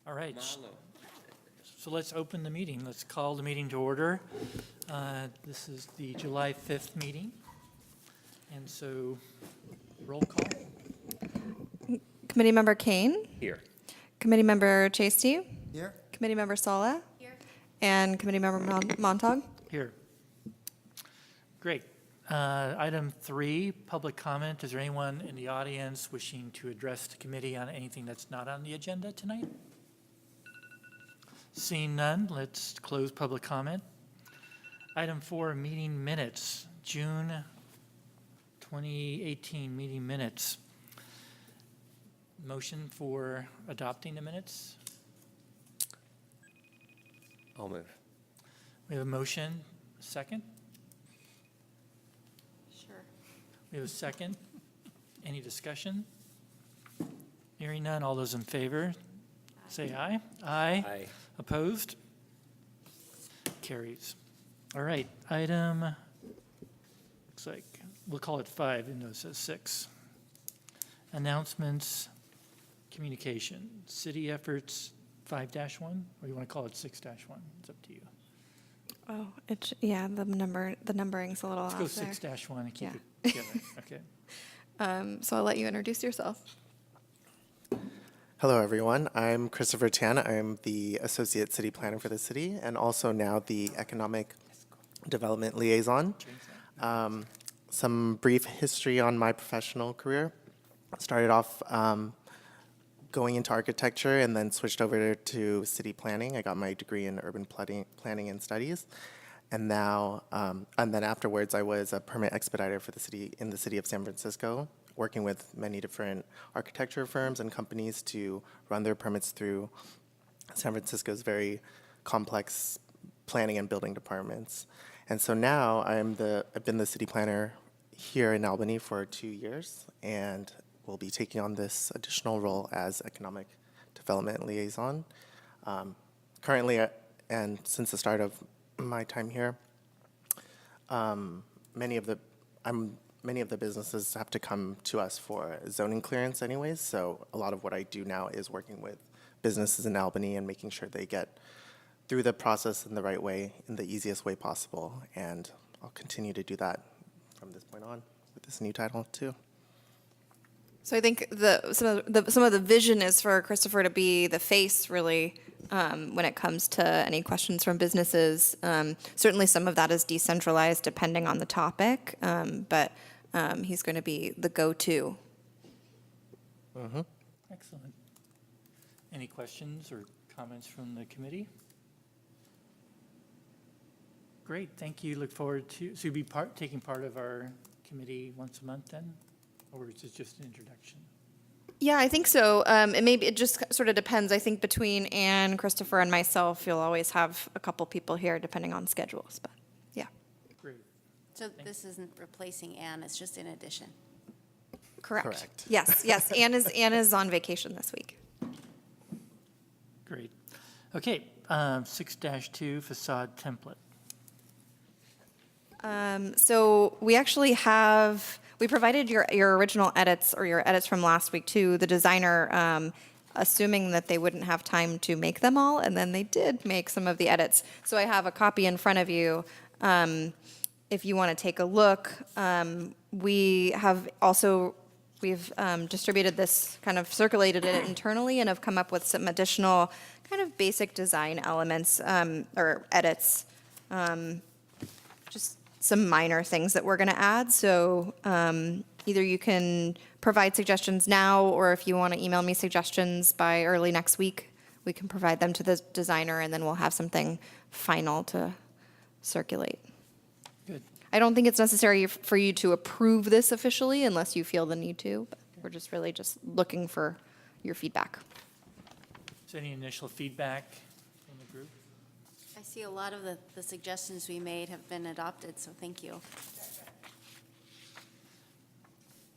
All right. So let's open the meeting. Let's call the meeting to order. This is the July 5th meeting. And so roll call. Committee Member Kane. Here. Committee Member Chasty. Here. Committee Member Sala. Here. And Committee Member Montag. Here. Great. Item 3, public comment. Is there anyone in the audience wishing to address the committee on anything that's not on the agenda tonight? Seeing none, let's close public comment. Item 4, meeting minutes, June 2018 meeting minutes. Motion for adopting the minutes? I'll move. We have a motion, second? Sure. We have a second. Any discussion? Hearing none, all those in favor, say aye. Aye. Aye. Opposed? Carries. All right, item, looks like, we'll call it 5, even though it says 6. Announcements, communication, city efforts 5-1, or you want to call it 6-1? It's up to you. Oh, the numbering's a little Let's off go there. 6-1 and keep Yeah. it together, okay? So I'll let you introduce yourself. Hello, everyone. I'm Christopher Tan. I'm the Associate City Planner for the city and also now the Economic Development Liaison. Some brief history on my professional career. Started off going into architecture and then switched over to city planning. I got my degree in urban planning and studies. And now, and then afterwards, I was a permit expediter for the city in the city of San Francisco, working with many different architecture firms and companies to run their permits through San Francisco's very complex planning and building departments. And so now I've been the city planner here in Albany for 2 years and will be taking on this additional role as economic development liaison. Currently, and since the start of my time here, many of the businesses have to come to us for zoning clearance anyways, so a lot of what I do now is working with businesses in Albany and making sure they get through the process in the right way, in the easiest way possible, and I'll continue to do that from this point on with this new title too. So I think some of the vision is for Christopher to be the face, really, when it comes to any questions from businesses. Certainly, some of that is decentralized depending on the topic, but he's going to be the go-to. Excellent. Any questions or comments from the committee? Great, thank you. Look forward to, so you'll be taking part of our committee once a month then? Or is it just an introduction? Yeah, I think so. It just sort of depends. I think between Anne, Christopher, and myself, you'll always have a couple people here depending on schedules. But yeah, Great. So this isn't replacing Anne, it's just in addition. correct. Yes. Anne is on vacation this week. Great. Okay, 6-2 facade template. So we actually we provided your original edits or your edits from last week to the designer, assuming that they wouldn't have time to make them all, and then they did make some of the edits. So I have a copy in front of you. If you want to take a look, we've distributed this, kind of circulated it internally, and have come up with some additional kind of basic design elements or edits. Just some minor things that we're going to add. So either you can provide suggestions now, or if you want to email me suggestions by early next week, we can provide them to the designer, and then we'll have something final to circulate. Good. I don't think it's necessary for you to approve this officially unless you feel the need to, but we're just really just looking for your feedback. Is there any initial feedback from the group? I see a lot of the suggestions we made have been adopted, so thank you.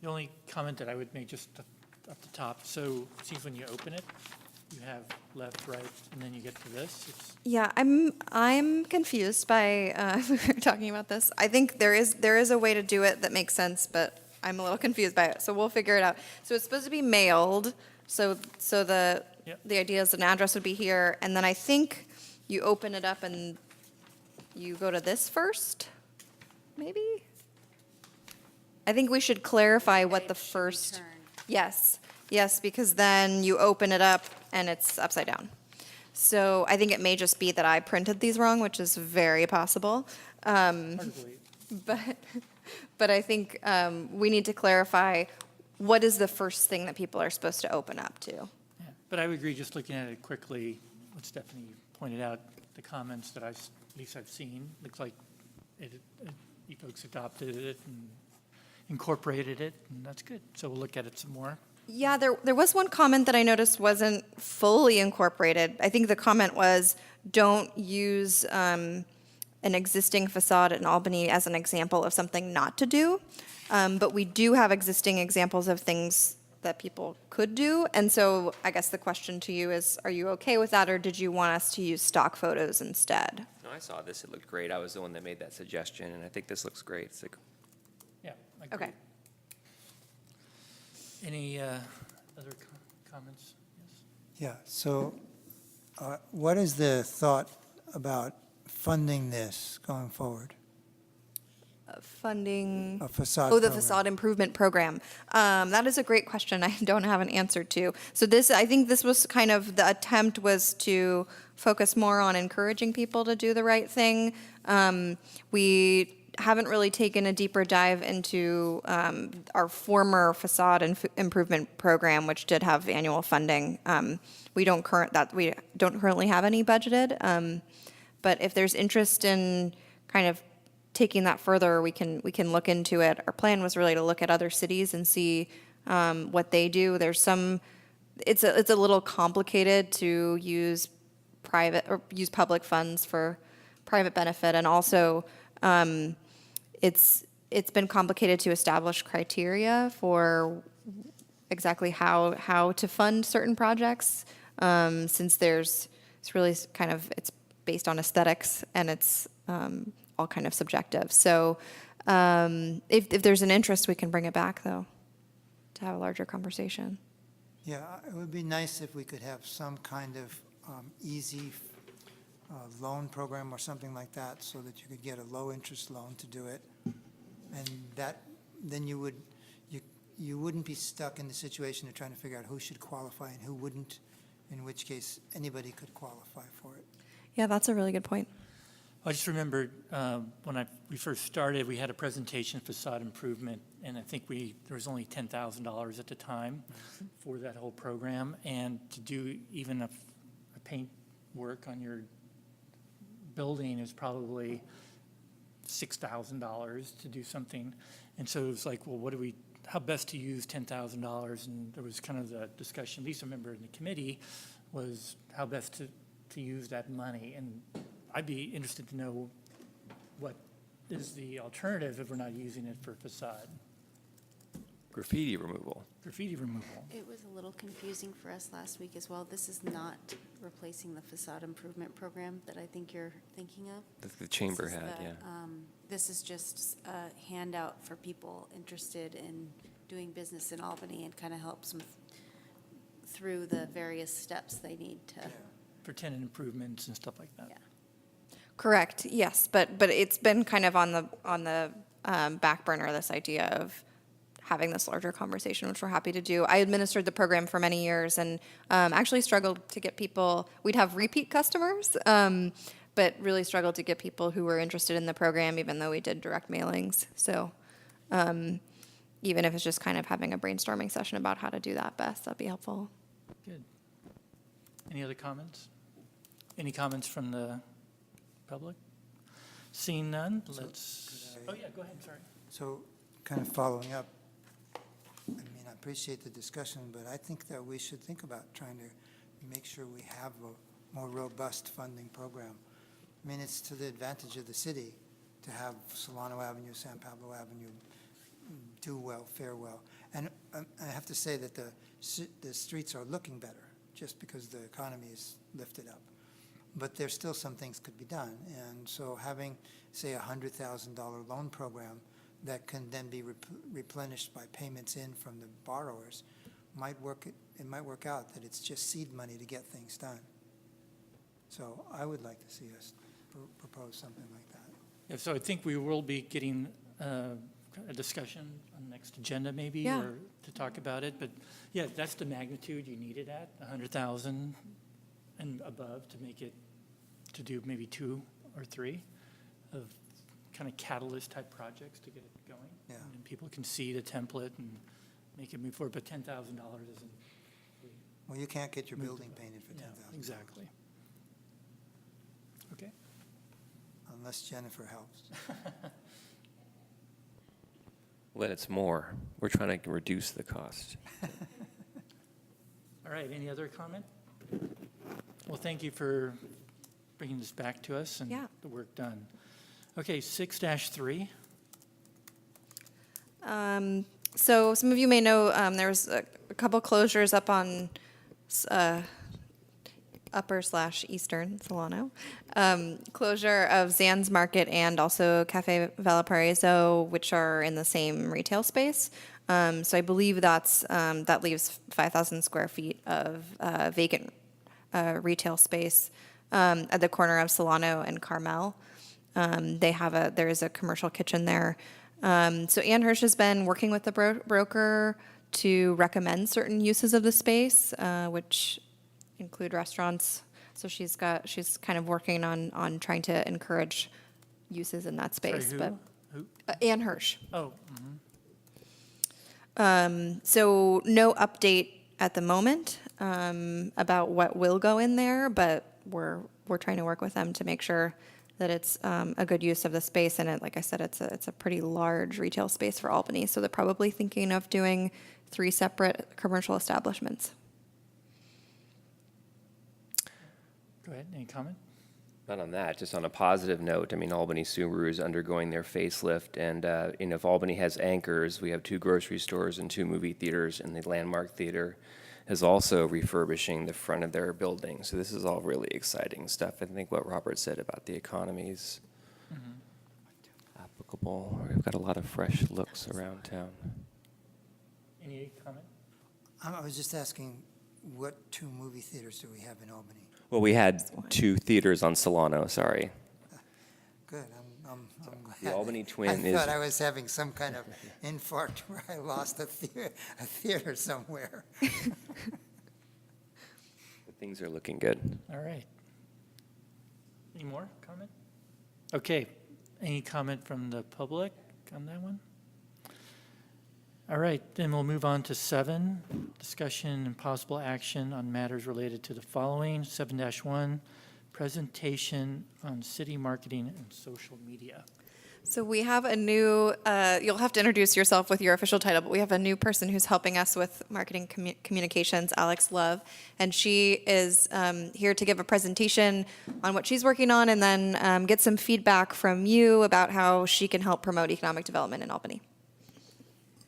The only comment that I would make just up the top, so it seems when you open it, you have left, right, and then you get to this. Yeah, I'm confused by we were talking about this. I think there is a way to do it that makes sense, but I'm a little confused by it. So we'll figure it out. So it's supposed to be mailed. So the Yep. the idea is an address would be here, and then I think you open it up and you go to this first, maybe? I think we should clarify what the Page should first. return. Yes, because then you open it up and it's upside down. So I think it may just be that I printed these wrong, which is very possible. Hard to believe. But I think we need to clarify what is the first thing that people are supposed to open up to. Yeah, but I would agree, just looking at it quickly, what Stephanie pointed out, the comments that at least I've seen, looks like you folks adopted it and incorporated it, and that's good. So we'll look at it some more. Yeah, there was one comment that I noticed wasn't fully incorporated. I think the comment was, don't use an existing facade in Albany as an example of something not to do. But we do have existing examples of things that people could do. And so I guess the question to you is, are you okay with that, or did you want us to use stock photos instead? No, I saw this, it looked great. I was the one that made that suggestion, and I think this looks great. It's like, Yeah, I agree. Okay. Any other comments? Yes. Yeah, so what is the thought about funding this going forward? Funding. A facade Oh, the program? facade improvement program. That is a great question. I don't have an answer to. So I think this was kind of, the attempt was to focus more on encouraging people to do the right thing. We haven't really taken a deeper dive into our former facade improvement program, which did have annual funding. We don't currently have any budgeted. But if there's interest in kind of taking that further, we can look into it. Our plan was really to look at other cities and see what they do. It's a little complicated to use public funds for private benefit, and also it's been complicated to establish criteria for exactly how to fund certain projects, since it's based on aesthetics, and it's all kind of subjective. So if there's an interest, we can bring it back, though, to have a larger conversation. Yeah, it would be nice if we could have some kind of easy loan program or something like that, so that you could get a low-interest loan to do it. And then you wouldn't be stuck in the situation of trying to figure out who should qualify and who wouldn't, in which case anybody could qualify for it. Yeah, that's a really good point. I just remembered when we first started, we had a presentation facade improvement, and I think there was only $10,000 at the time for that whole program. And to do even a paint work on your building is probably $6,000 to do something. And so it was like, well, how best to use $10,000? And there was kind of the discussion, Lisa, a member in the committee, was how best to use that money. And I'd be interested to know what is the alternative if we're not using it for facade. graffiti removal. Graffiti removal. It was a little confusing for us last week as well. This is not replacing the facade improvement program that I think you're thinking of. The chamber This is had, the, yeah. This is just a handout for people interested in doing business in Albany, and kind of helps them through the various steps they need to. For tenant improvements and stuff like that. Yeah. Correct, yes, but it's been kind of on the back burner, this idea of having this larger conversation, which we're happy to do. I administered the program for many years, and actually struggled to get people. We'd have repeat customers, but really struggled to get people who were interested in the program, even though we did direct mailings. So even if it's just kind of having a brainstorming session about how to do that best, that'd be helpful. Good. Any other comments? Any comments from the public? Seeing none, let's, could I- oh yeah, go ahead, sorry. So kind of following up, I mean, I appreciate the discussion, but I think that we should think about trying to make sure we have a more robust funding program. I mean, it's to the advantage of the city to have Solano Avenue, San Pablo Avenue do well, fare well. And I have to say that the streets are looking better just because the economy is lifted up. But there's still some things could be done. And so having, say, a $100,000 loan program that can then be replenished by payments in from the borrowers it might work out that it's just seed money to get things done. So I would like to see us propose something like that. Yeah, so I think we will be getting a discussion on the next agenda maybe, Yeah. or to talk about it. But yeah, that's the magnitude you need it at, 100,000 and above to make it, to do maybe 2 or 3 of kind of catalyst type projects to get it going. Yeah. And people can see the template and make it move forward, but $10,000 isn't. Well, you can't get your Move building the- painted for No, 10,000. exactly. Okay. Unless Jennifer helps. Well, it's more. We're trying to reduce the cost. All right, any other comment? Well, thank you for bringing this back to us and Yeah. the work done. Okay, 6-3. So some of you may know there was a couple closures up on upper/eastern Solano. Closure of Zan's Market and also Cafe Valparaiso, which are in the same retail space. So I believe that leaves 5,000 square feet of vacant retail space at the corner of Solano and Carmel. There is a commercial kitchen there. So Ann Hirsch has been working with the broker to recommend certain uses of the space, which include restaurants. So she's kind of working on trying to encourage uses in that Sorry, space. who? But Who? Ann Hirsch. Oh, So no update at the moment about what will go in there, but we're trying to work with them to make sure that it's a good use of the space. And like I said, it's a pretty large retail space for Albany. So they're probably thinking of doing 3 separate commercial establishments. go ahead, any comment? Not on that, just on a positive note. I mean, Albany Subaru is undergoing their facelift, and if Albany has anchors, we have 2 grocery stores and 2 movie theaters, and the Landmark Theater is also refurbishing the front of their building. So this is all really exciting stuff. I think what Robert said about the economy is applicable. We've got a lot of fresh looks around town. Any comment? I was just asking, what 2 movie theaters do we have in Albany? Well, we had 2 theaters on Solano, sorry. Good, I'm glad. The Albany I Twin is, thought I was having some kind of infarct where I lost a theater somewhere. things are looking good. All right. Any more comment? Okay, any comment from the public on that one? All right, then we'll move on to 7, discussion and possible action on matters related to the following. 7-1, presentation on city marketing and social media. So we have a new, you'll have to introduce yourself with your official title, but we have a new person who's helping us with marketing communications, Alex Love. And she is here to give a presentation on what she's working on and then get some feedback from you about how she can help promote economic development in Albany.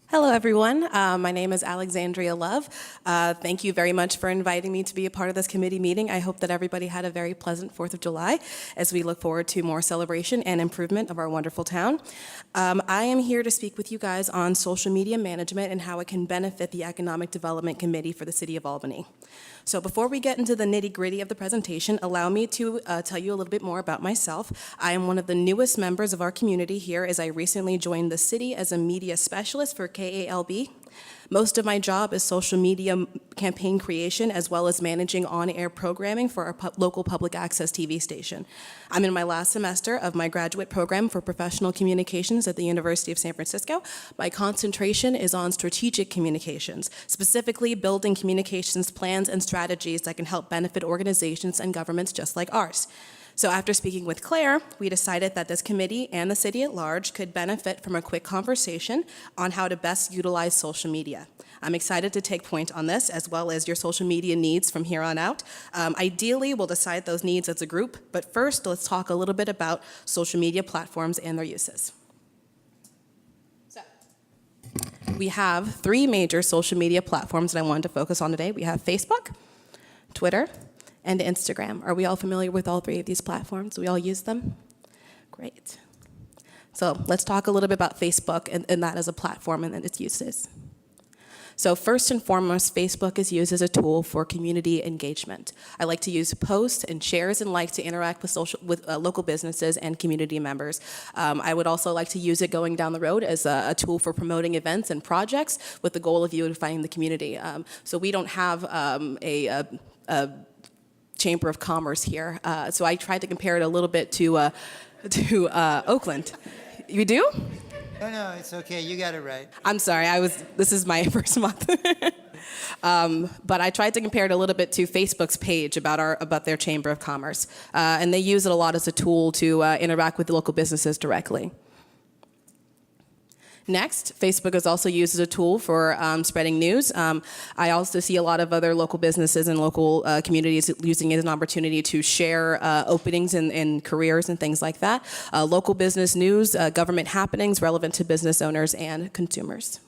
Hello, everyone. My name is Alexandria Love. Thank you very much for inviting me to be a part of this committee meeting. I hope that everybody had a very pleasant 4th of July as we look forward to more celebration and improvement of our wonderful town. I am here to speak with you guys on social media management and how it can benefit the Economic Development Committee for the City of Albany. So before we get into the nitty-gritty of the presentation, allow me to tell you a little bit more about myself. I am one of the newest members of our community here as I recently joined the city as a media specialist for KALB. Most of my job is social media campaign creation as well as managing on-air programming for our local public access TV station. I'm in my last semester of my graduate program for professional communications at the University of San Francisco. My concentration is on strategic communications, specifically building communications plans and strategies that can help benefit organizations and governments just like ours. So after speaking with Claire, we decided that this committee and the city at large could benefit from a quick conversation on how to best utilize social media. I'm excited to take point on this as well as your social media needs from here on out. Ideally, we'll decide those needs as a group, but first let's talk a little bit about social media platforms and their uses. So, we have 3 major social media platforms that I wanted to focus on today. We have Facebook, Twitter, and Instagram. Are we all familiar with all 3 of these platforms? Do we all use them? Great. So let's talk a little bit about Facebook and that as a platform and its uses. So first and foremost, Facebook is used as a tool for community engagement. I like to use posts and shares and likes to interact with local businesses and community members. I would also like to use it going down the road as a tool for promoting events and projects with the goal of unifying the community. So we don't have a Chamber of Commerce here, so I tried to compare it a little bit to Oakland. You do? No, it's okay. You got it right. I'm sorry, this is my first month. But I tried to compare it a little bit to Facebook's page about their Chamber of Commerce. And they use it a lot as a tool to interact with the local businesses directly. Next, Facebook is also used as a tool for spreading news. I also see a lot of other local businesses and local communities using it as an opportunity to share openings and careers and things like that. Local business news, government happenings relevant to business owners and consumers.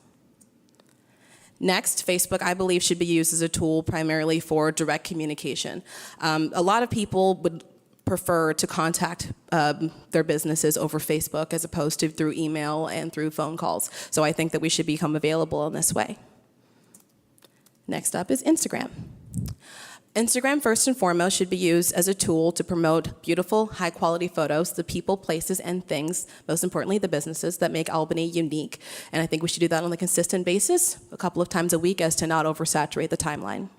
Next, Facebook, I believe, should be used as a tool primarily for direct communication. A lot of people would prefer to contact their businesses over Facebook as opposed to through email and through phone calls. So I think that we should become available in this way. Next up is Instagram. Instagram, first and foremost, should be used as a tool to promote beautiful, high-quality photos, the people, places, and things, most importantly, the businesses that make Albany unique. And I think we should do that on a consistent basis, a couple of times a week, as to not oversaturate the timeline.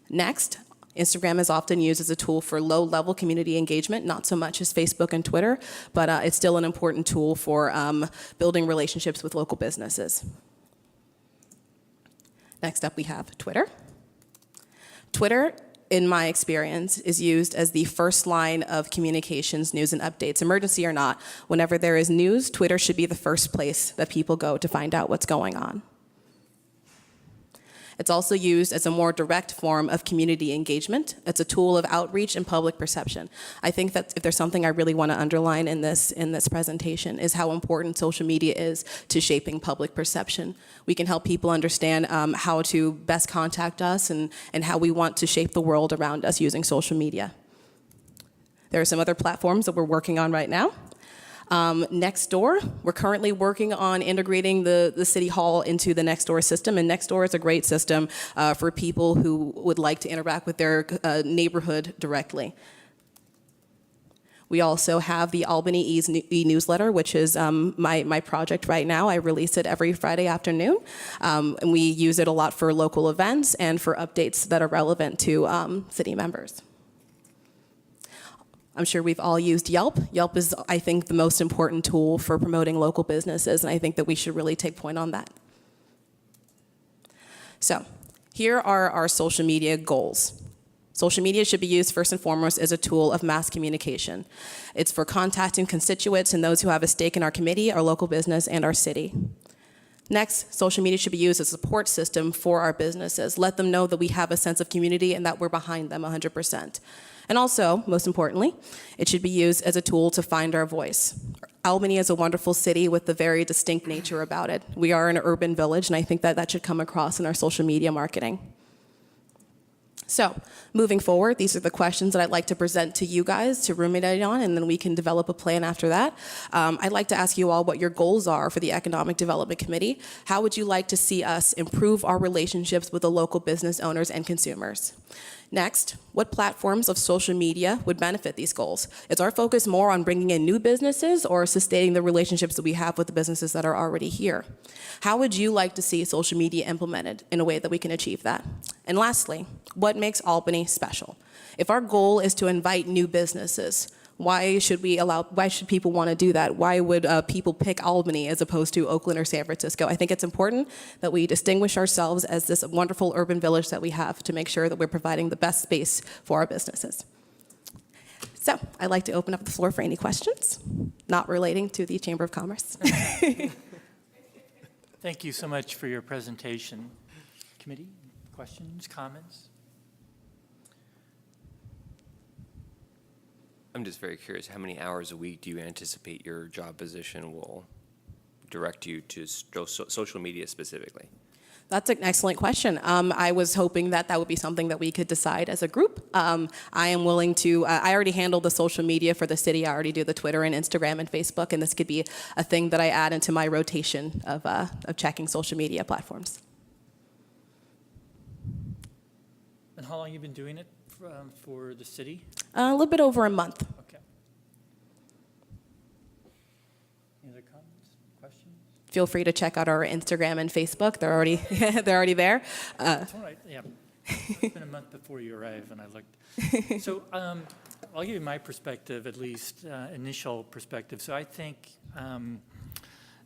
Next, Instagram is often used as a tool for low-level community engagement, not so much as Facebook and Twitter, but it's still an important tool for building relationships with local businesses. Next up, we have Twitter. Twitter, in my experience, is used as the first line of communications, news, and updates, emergency or not. Whenever there is news, Twitter should be the first place that people go to find out what's going on. It's also used as a more direct form of community engagement. It's a tool of outreach and public perception. I think that if there's something I really want to underline in this presentation is how important social media is to shaping public perception. We can help people understand how to best contact us and how we want to shape the world around us using social media. There are some other platforms that we're working on right now. Nextdoor, we're currently working on integrating the City Hall into the Nextdoor system, and Nextdoor is a great system for people who would like to interact with their neighborhood directly. We also have the Albany e-newsletter, which is my project right now. I release it every Friday afternoon, and we use it a lot for local events and for updates that are relevant to city members. I'm sure we've all used Yelp. Yelp is, I think, the most important tool for promoting local businesses, and I think that we should really take point on that. So, here are our social media goals. Social media should be used first and foremost as a tool of mass communication. It's for contacting constituents and those who have a stake in our committee, our local business, and our city. Next, social media should be used as a support system for our businesses. Let them know that we have a sense of community and that we're behind them 100%. And also, most importantly, it should be used as a tool to find our voice. Albany is a wonderful city with a very distinct nature about it. We are an urban village, and I think that should come across in our social media marketing. So, moving forward, these are the questions that I'd like to present to you guys to ruminate on, and then we can develop a plan after that. I'd like to ask you all what your goals are for the Economic Development Committee. How would you like to see us improve our relationships with the local business owners and consumers? Next, what platforms of social media would benefit these goals? Is our focus more on bringing in new businesses or sustaining the relationships that we have with the businesses that are already here? How would you like to see social media implemented in a way that we can achieve that? And lastly, what makes Albany special? If our goal is to invite new businesses, why should people want to do that? Why would people pick Albany as opposed to Oakland or San Francisco? I think it's important that we distinguish ourselves as this wonderful urban village that we have to make sure that we're providing the best space for our businesses. So I'd like to open up the floor for any questions, not relating to the Chamber of Commerce. Thank you so much for your presentation. Committee, questions, comments? I'm just very curious, how many hours a week do you anticipate your job position will direct you to social media specifically? That's an excellent question. I was hoping that that would be something that we could decide as a group. I am willing to, I already handle the social media for the city. I already do the Twitter and Instagram and Facebook, and this could be a thing that I add into my rotation of checking social media platforms. And how long you been doing it for the city? A little bit over a month. Okay. Any other comments, questions? Feel free to check out our Instagram and Facebook. They're already they're already there. That's all right, yeah. It's been a month before you arrived, and I looked. So I'll give you my perspective, at least initial perspective. So I think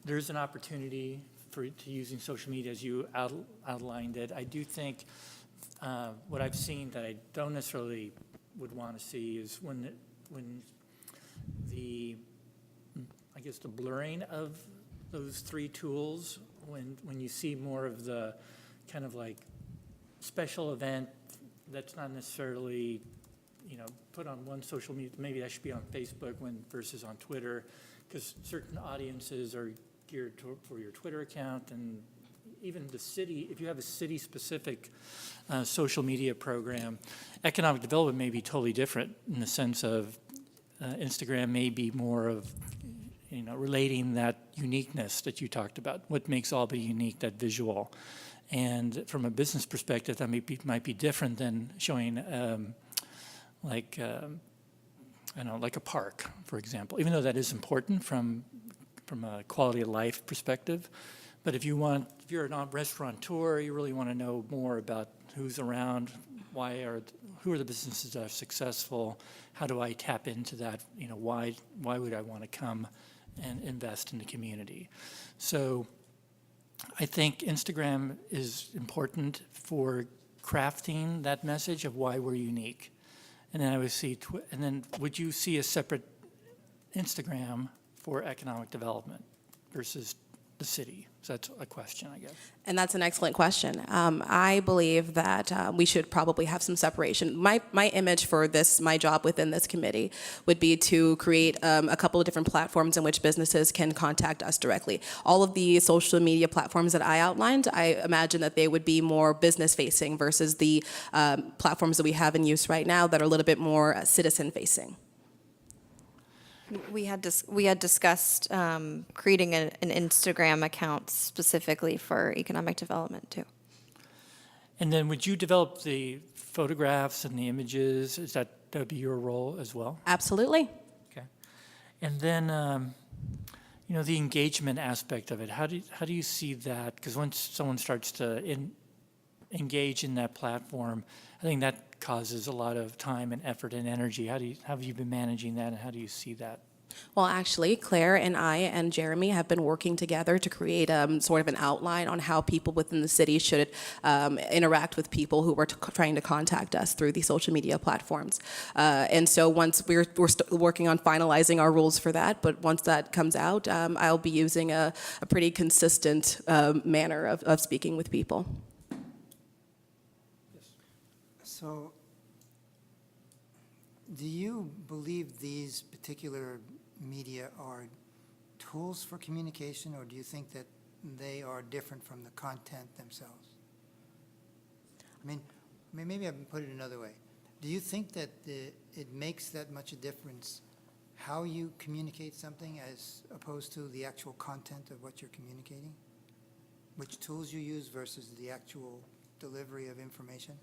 there's an opportunity to using social media as you outlined it. I do think what I've seen that I don't necessarily would want to see is when the, I guess, the blurring of those three tools, when you see more of the kind of like special event that's not necessarily, put on one social media, maybe that should be on Facebook versus on Twitter, because certain audiences are geared for your Twitter account, and even the city, if you have a city-specific social media program, economic development may be totally different in the sense of Instagram may be more of relating that uniqueness that you talked about, what makes Albany unique, that visual. And from a business perspective, that might be different than showing like a park, for example, even though that is important from a quality of life perspective. But if you're a restaurateur, you really want to know more about who's around, who are the businesses that are successful, how do I tap into that, why would I want to come and invest in the community? So I think Instagram is important for crafting that message of why we're unique. And then I would see, and then would you see a separate Instagram for economic development versus the city? So that's a question, I guess. And that's an excellent question. I believe that we should probably have some separation. My image for my job within this committee would be to create a couple of different platforms in which businesses can contact us directly. All of the social media platforms that I outlined, I imagine that they would be more business-facing versus the platforms that we have in use right now that are a little bit more citizen-facing. We had discussed creating an Instagram account specifically for economic development too. And then would you develop the photographs and the images? That would be your role as well? Absolutely. Okay. And then, the engagement aspect of it, how do you see that? Because once someone starts to engage in that platform, I think that causes a lot of time and effort and energy. How have you been managing that, and how do you see that? Well, actually, Claire and I and Jeremy have been working together to create sort of an outline on how people within the city should interact with people who were trying to contact us through the social media platforms. And so once we're working on finalizing our rules for that, but once that comes out, I'll be using a pretty consistent manner of speaking with people. So, do you believe these particular media are tools for communication, or do you think that they are different from the content themselves? I mean, maybe I can put it another way. Do you think that it makes that much a difference how you communicate something as opposed to the actual content of what you're communicating? Which tools you use versus the actual delivery of information?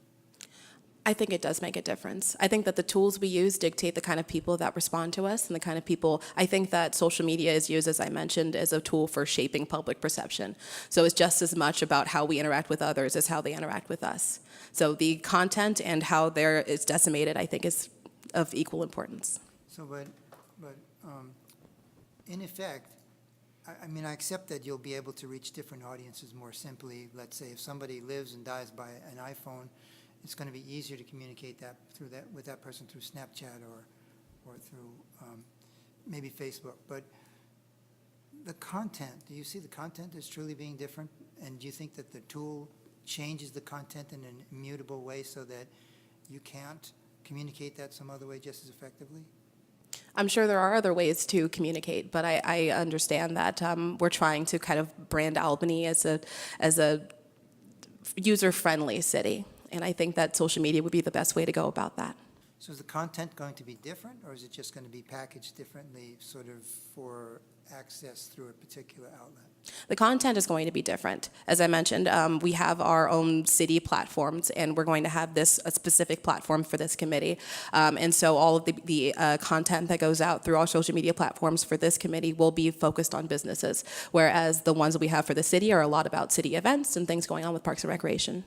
I think it does make a difference. I think that the tools we use dictate the kind of people that respond to us and the kind of people. I think that social media is used, as I mentioned, as a tool for shaping public perception. So it's just as much about how we interact with others as how they interact with us. So the content and how it's decimated, I think, is of equal importance. So, but in effect, I mean, I accept that you'll be able to reach different audiences more simply. Let's say if somebody lives and dies by an iPhone, it's going to be easier to communicate with that person through Snapchat or through maybe Facebook. But the content, do you see the content as truly being different? And do you think that the tool changes the content in an immutable way so that you can't communicate that some other way just as effectively? I'm sure there are other ways to communicate, but I understand that we're trying to kind of brand Albany as a user-friendly city. And I think that social media would be the best way to go about that. So is the content going to be different, or is it just going to be packaged differently, sort of for access through a particular outlet? The content is going to be different. As I mentioned, we have our own city platforms, and we're going to have a specific platform for this committee. And so all of the content that goes out through our social media platforms for this committee will be focused on businesses, whereas the ones that we have for the city are a lot about city events and things going on with Parks and Recreation.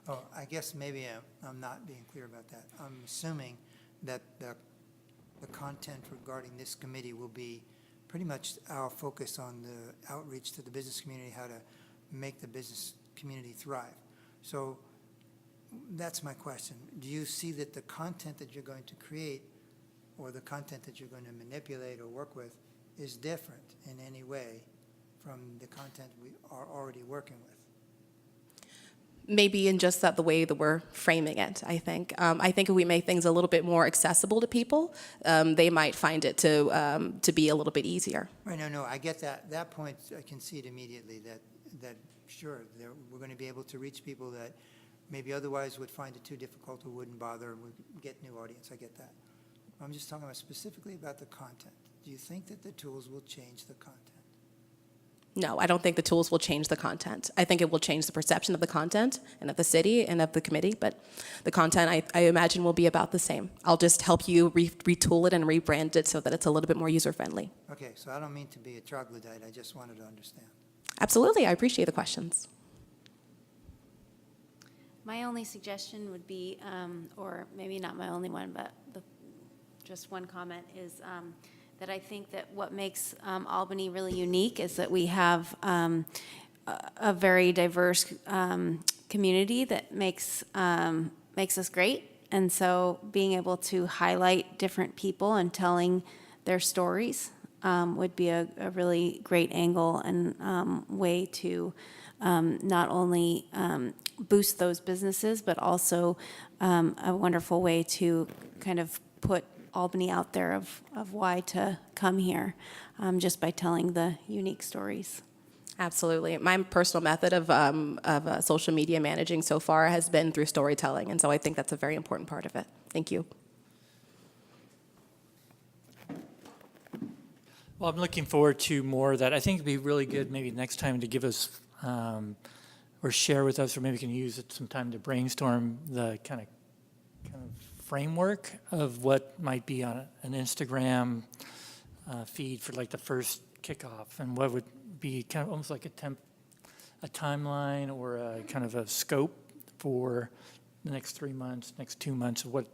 Oh, I guess maybe I'm not being clear about that. I'm assuming that the content regarding this committee will be pretty much our focus on the outreach to the business community, how to make the business community thrive. So that's my question. Do you see that the content that you're going to create or the content that you're going to manipulate or work with is different in any way from the content we are already working with? Maybe in just the way that we're framing it, I think. I think if we make things a little bit more accessible to people, they might find it to be a little bit easier. Right, no, I get that. That point, I concede immediately that sure, we're going to be able to reach people that maybe otherwise would find it too difficult or wouldn't bother and would get new audience. I get that. I'm just talking about specifically about the content. Do you think that the tools will change the content? No, I don't think the tools will change the content. I think it will change the perception of the content and of the city and of the committee, but the content I imagine will be about the same. I'll just help you retool it and rebrand it so that it's a little bit more user-friendly. Okay, so I don't mean to be a troglodyte. I just wanted to understand. Absolutely, I appreciate the questions. My only suggestion would be, or maybe not my only one, but just one comment is that I think that what makes Albany really unique is that we have a very diverse community that makes us great. And so being able to highlight different people and telling their stories would be a really great angle and way to not only boost those businesses, but also a wonderful way to kind of put Albany out there of why to come here, just by telling the unique stories. Absolutely. My personal method of social media managing so far has been through storytelling, and so I think that's a very important part of it. Thank you. Well, I'm looking forward to more of that. I think it'd be really good maybe next time to give us or share with us, or maybe we can use it some time to brainstorm the kind of framework of what might be on an Instagram feed for like the first kickoff, and what would be kind of almost like a timeline or a kind of a scope for the next 3 months, next 2 months of what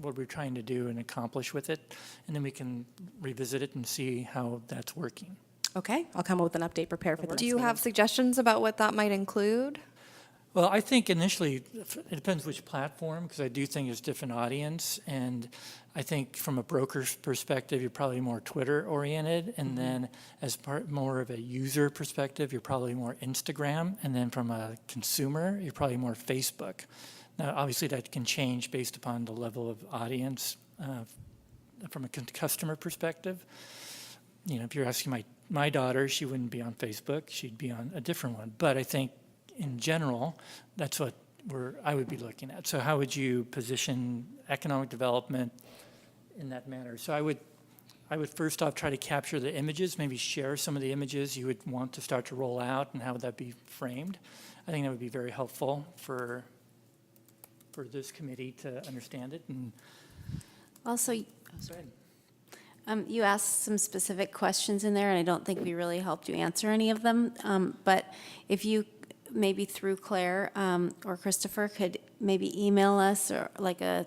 we're trying to do and accomplish with it, and then we can revisit it and see how that's working. Okay, I'll come up with an update prepared for the Do next you meeting. have suggestions about what that might include? Well, I think initially, it depends which platform, because I do think it's different audience, and I think from a broker's perspective, you're probably more Twitter-oriented, and then as more of a user perspective, you're probably more Instagram, and then from a consumer, you're probably more Facebook. Now, obviously, that can change based upon the level of audience from a customer perspective. You know, if you're asking my daughter, she wouldn't be on Facebook, she'd be on a different one, but I think in general, that's what I would be looking at. So how would you position economic development in that manner? So I would first off try to capture the images, maybe share some of the images you would want to start to roll out, and how would that be framed? I think that would be very helpful for this committee to understand it. And Also, sorry. You asked some specific questions in there, and I don't think we really helped you answer any of them. But if you maybe through Claire or Christopher could maybe email us or like a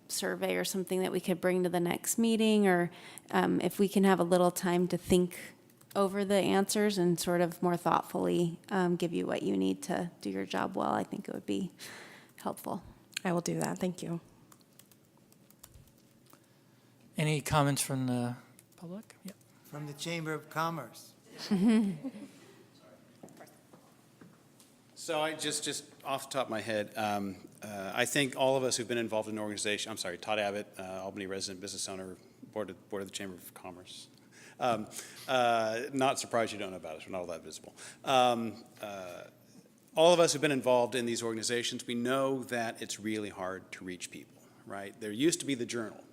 survey or something that we could bring to the next meeting, or if we can have a little time to think over the answers and sort of more thoughtfully give you what you need to do your job well, I think it would be helpful. I will do that. Thank you. Any comments from the public? Yeah. From the Chamber of Commerce. So I just off the top of my head, I think all of us who've been involved in an organization, I'm sorry, Todd Abbott, Albany resident business owner, board of the Chamber of Commerce. Not surprised you don't know about us, we're not all that visible. all of us who've been involved in these organizations, we know that it's really hard to reach people, right? There used to be the Journal,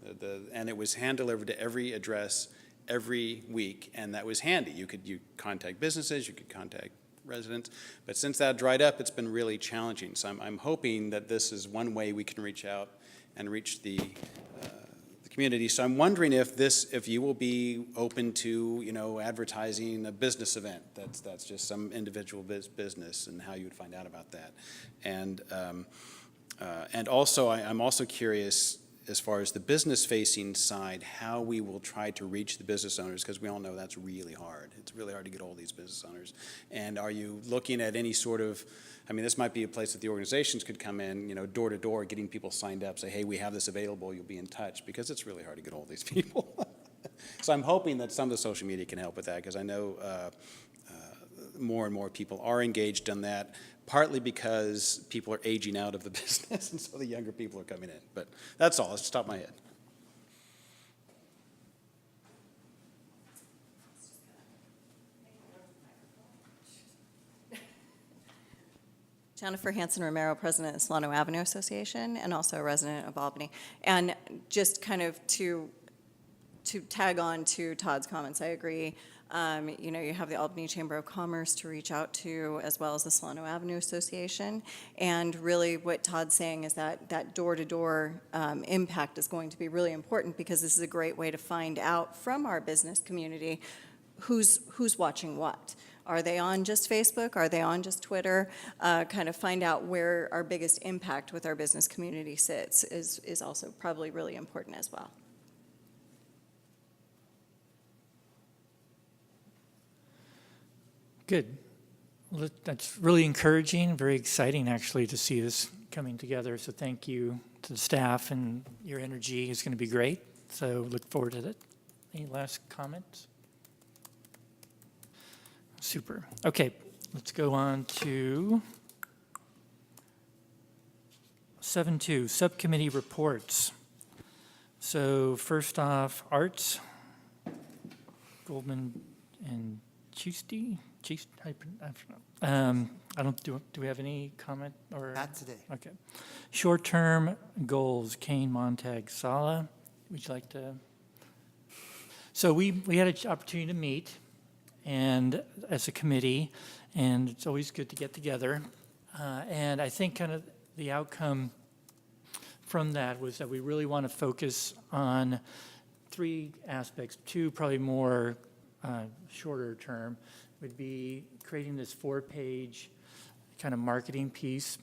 and it was hand-delivered to every address every week, and that was handy. You contact businesses, you could contact residents, but since that dried up, it's been really challenging. So I'm hoping that this is one way we can reach out and reach the community. So I'm wondering if you will be open to, advertising a business event that's just some individual business, and how you would find out about that. And also, I'm also curious, as far as the business-facing side, how we will try to reach the business owners, because we all know that's really hard. It's really hard to get all these business owners. And are you looking at any sort of, this might be a place that the organizations could come in, door to door, getting people signed up, say, hey, we have this available, you'll be in touch, because it's really hard to get all these people. So I'm hoping that some of the social media can help with that, because I know more and more people are engaged in that, partly because people are aging out of the business, and so the younger people are coming in. But that's all. It's just top of my head. Jennifer Hanson Romero, President of Solano Avenue Association, and also a resident of Albany. And just kind of to tag on to Todd's comments, I agree. You have the Albany Chamber of Commerce to reach out to, as well as the Solano Avenue Association. And really what Todd's saying is that door-to-door impact is going to be really important, because this is a great way to find out from our business community who's watching what. Are they on just Facebook? Are they on just Twitter? Kind of find out where our biggest impact with our business community sits is also probably really important as well. Good. Well, that's really encouraging, very exciting, actually, to see this coming together. So thank you to the staff, and your energy is going to be great. So look forward to it. Any last comments? Super. Okay, let's go on to 7.2, subcommittee reports. So first off, Arts, Goldman and Chisti. I don't, do we have any comment or? Not today. Okay. Short-term goals, Kane, Montag, Sala. Would you like to? So we had an opportunity to meet, and as a committee, and it's always good to get together. And I think kind of the outcome from that was that we really want to focus on three aspects. Two probably more shorter term would be creating this 4-page kind of marketing piece.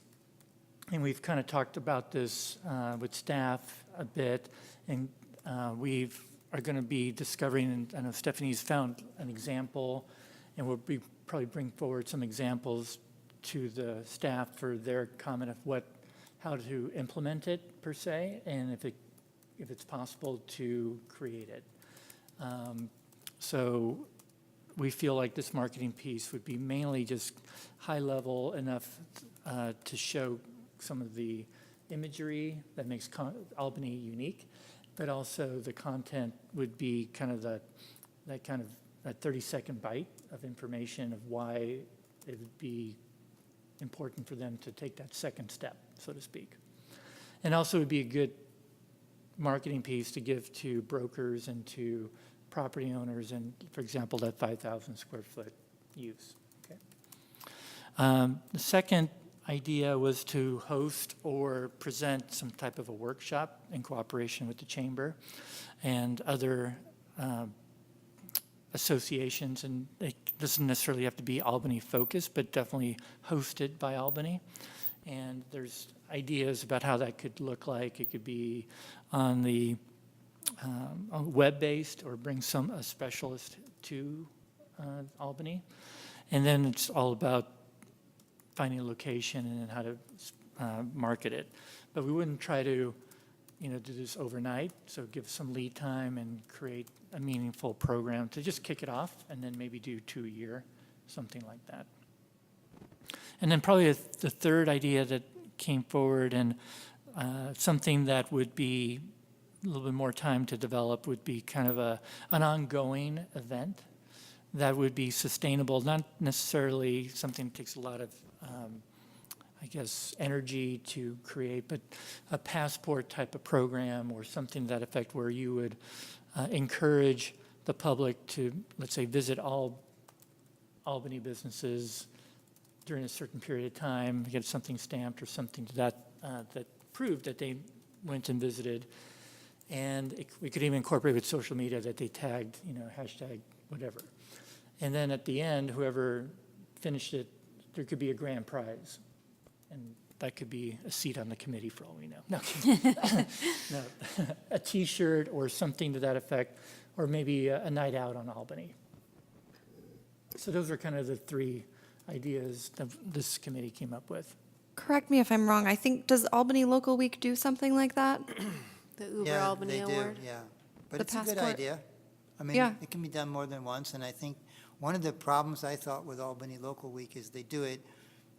And we've kind of talked about this with staff a bit, and we are going to be discovering, and I know Stephanie's found an example, and we'll be probably bring forward some examples to the staff for their comment of how to implement it per se, and if it's possible to create it. So we feel like this marketing piece would be mainly just high level enough to show some of the imagery that makes Albany unique, but also the content would be kind of that 30-second bite of information of why it would be important for them to take that second step, so to speak. And also it would be a good marketing piece to give to brokers and to property owners, and for example, that 5,000 square foot use. Okay. The second idea was to host or present some type of a workshop in cooperation with the chamber and other associations, and it doesn't necessarily have to be Albany focused, but definitely hosted by Albany. And there's ideas about how that could look like. It could be on the web-based, or bring a specialist to Albany. And then it's all about finding a location and how to market it. But we wouldn't try to, do this overnight, so give some lead time and create a meaningful program to just kick it off, and then maybe do 2 a year, something like that. And then probably the third idea that came forward, and something that would be a little bit more time to develop, would be kind of an ongoing event that would be sustainable, not necessarily something that takes a lot of I guess, energy to create, but a passport type of program or something to that effect where you would encourage the public to, let's say, visit all Albany businesses during a certain period of time, get something stamped or something to that, that proved that they went and visited. And we could even incorporate with social media that they tagged, hashtag whatever. And then at the end, whoever finished it, there could be a grand prize. And that could be a seat on the committee for all we know. No, no. A T-shirt or something to that effect, or maybe a night out on Albany. So those are kind of the three ideas that this committee came up with. Correct me if I'm wrong. I think, does Albany Local Week do something like that? The Uber Yeah, Albany they do, Award? yeah. But The it's a good passport. idea. I mean, Yeah. it can be done more than once, and I think one of the problems I thought with Albany Local Week is they do it,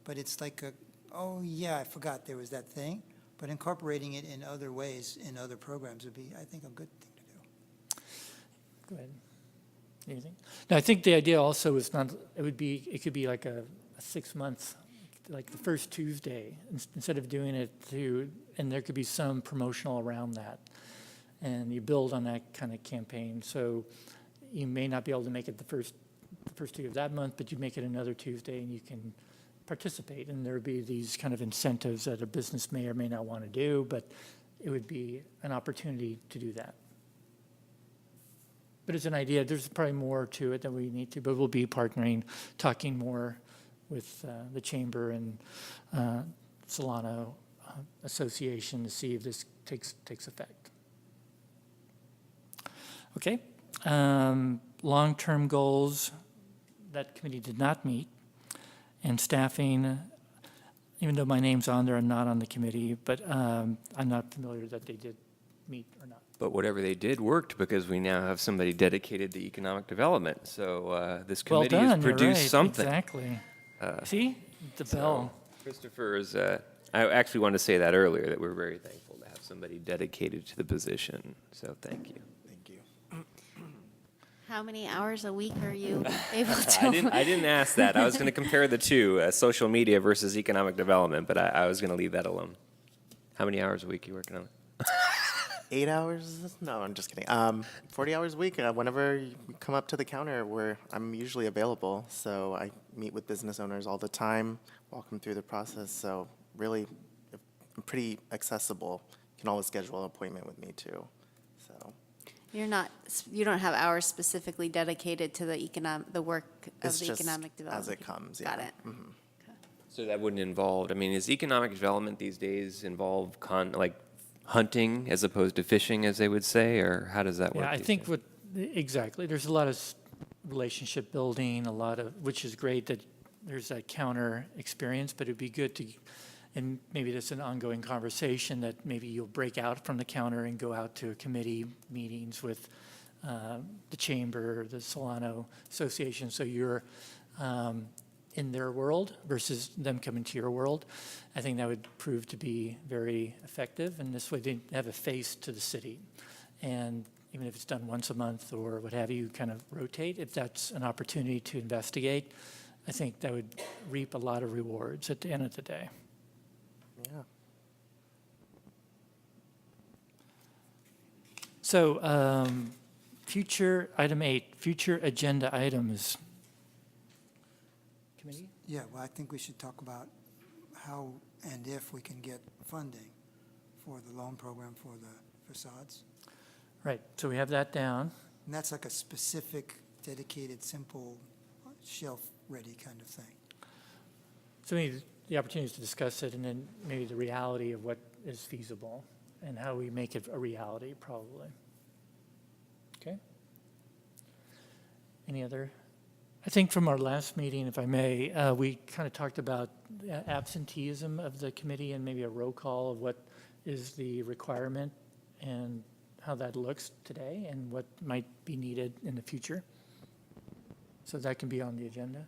but it's like oh, yeah, I forgot there was that thing. But incorporating it in other ways, in other programs would be, I think, a good thing to do. Go ahead. Anything? No, I think the idea also is not, it could be like a 6 months, like the first Tuesday, instead of doing it and there could be some promotional around that. And you build on that kind of campaign. So you may not be able to make it the first Tuesday of that month, but you make it another Tuesday and you can participate. And there would be these kind of incentives that a business may or may not want to do, but it would be an opportunity to do that. But it's an idea. There's probably more to it than we need to, but we'll be partnering, talking more with the Chamber and Solano Association to see if this takes effect. Okay. Long-term goals, that committee did not meet. And staffing, even though my name's on there, I'm not on the committee, but I'm not familiar that they did meet or not. But whatever they did worked because we now have somebody dedicated to economic development. So this Well committee done, has you're produced right, something. Exactly. See, the bell. Christopher is, I actually wanted to say that earlier, that we're very thankful to have somebody dedicated to the position. So thank you. Thank you. How many hours a week are you able to? I didn't ask that. I was going to compare the two, social media versus economic development, but I was going to leave that alone. How many hours a week are you working on it? 8 hours? No, I'm just kidding. 40 hours a week. Whenever you come up to the counter, I'm usually available. So I meet with business owners all the time, walk them through the process. So really, I'm pretty accessible. You can always schedule an appointment with me too. So You don't have hours specifically dedicated to the work of it's the just economic development? as it comes. Got Yeah. it. Mhm. So that wouldn't involve, is economic development these days involve like hunting as opposed to fishing, as they would say, or how does that work? Yeah, I these think days? exactly. There's a lot of relationship building, which is great that there's that counter experience, but it'd be good to, and maybe that's an ongoing conversation, that maybe you'll break out from the counter and go out to committee meetings with the Chamber, the Solano Association, so you're in their world versus them coming to your world. I think that would prove to be very effective, and this way they have a face to the city. And even if it's done once a month or what have you, kind of rotate, if that's an opportunity to investigate, I think that would reap a lot of rewards at the end of the day. Yeah. So, item 8, future agenda items. Committee? Yeah, well, I think we should talk about how and if we can get funding for the loan program for the facades. Right, so we have that down. And that's like a specific, dedicated, simple, shelf-ready kind of thing. So maybe the opportunity is to discuss it, and then maybe the reality of what is feasible and how we make it a reality, probably. Okay? Any other? I think from our last meeting, if I may, we kind of talked about absenteeism of the committee and maybe a roll call of what is the requirement and how that looks today and what might be needed in the future. So that can be on the agenda.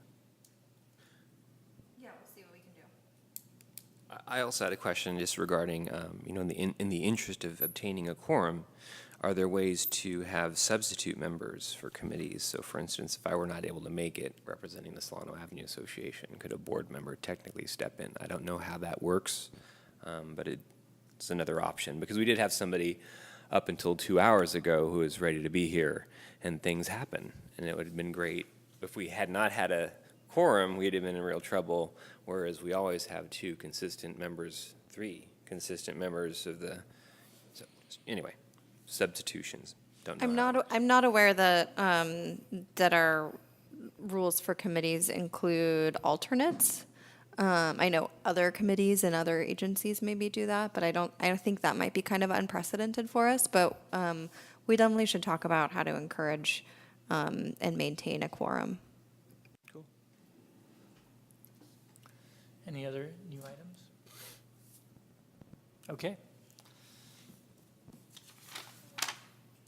Yeah, we'll see what we can do. I also had a question just regarding, in the interest of obtaining a quorum, are there ways to have substitute members for committees? So for instance, if I were not able to make it representing the Solano Avenue Association, could a board member technically step in? I don't know how that works, but it's another option, because we did have somebody up until 2 hours ago who was ready to be here, and things happen. And it would have been great if we had not had a quorum, we'd have been in real trouble, whereas we always have 2 consistent members, 3 consistent members of the, so, anyway, substitutions. Don't know. I'm not aware that, that our rules for committees include alternates. I know other committees and other agencies maybe do that, but I think that might be kind of unprecedented for us, but, we definitely should talk about how to encourage, and maintain a quorum. Cool. Any other new items? Okay.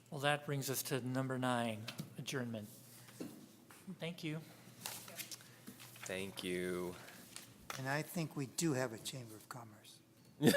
Well, that brings us to number 9, adjournment. Thank you. Thank you. And I think we do have a Chamber of Commerce.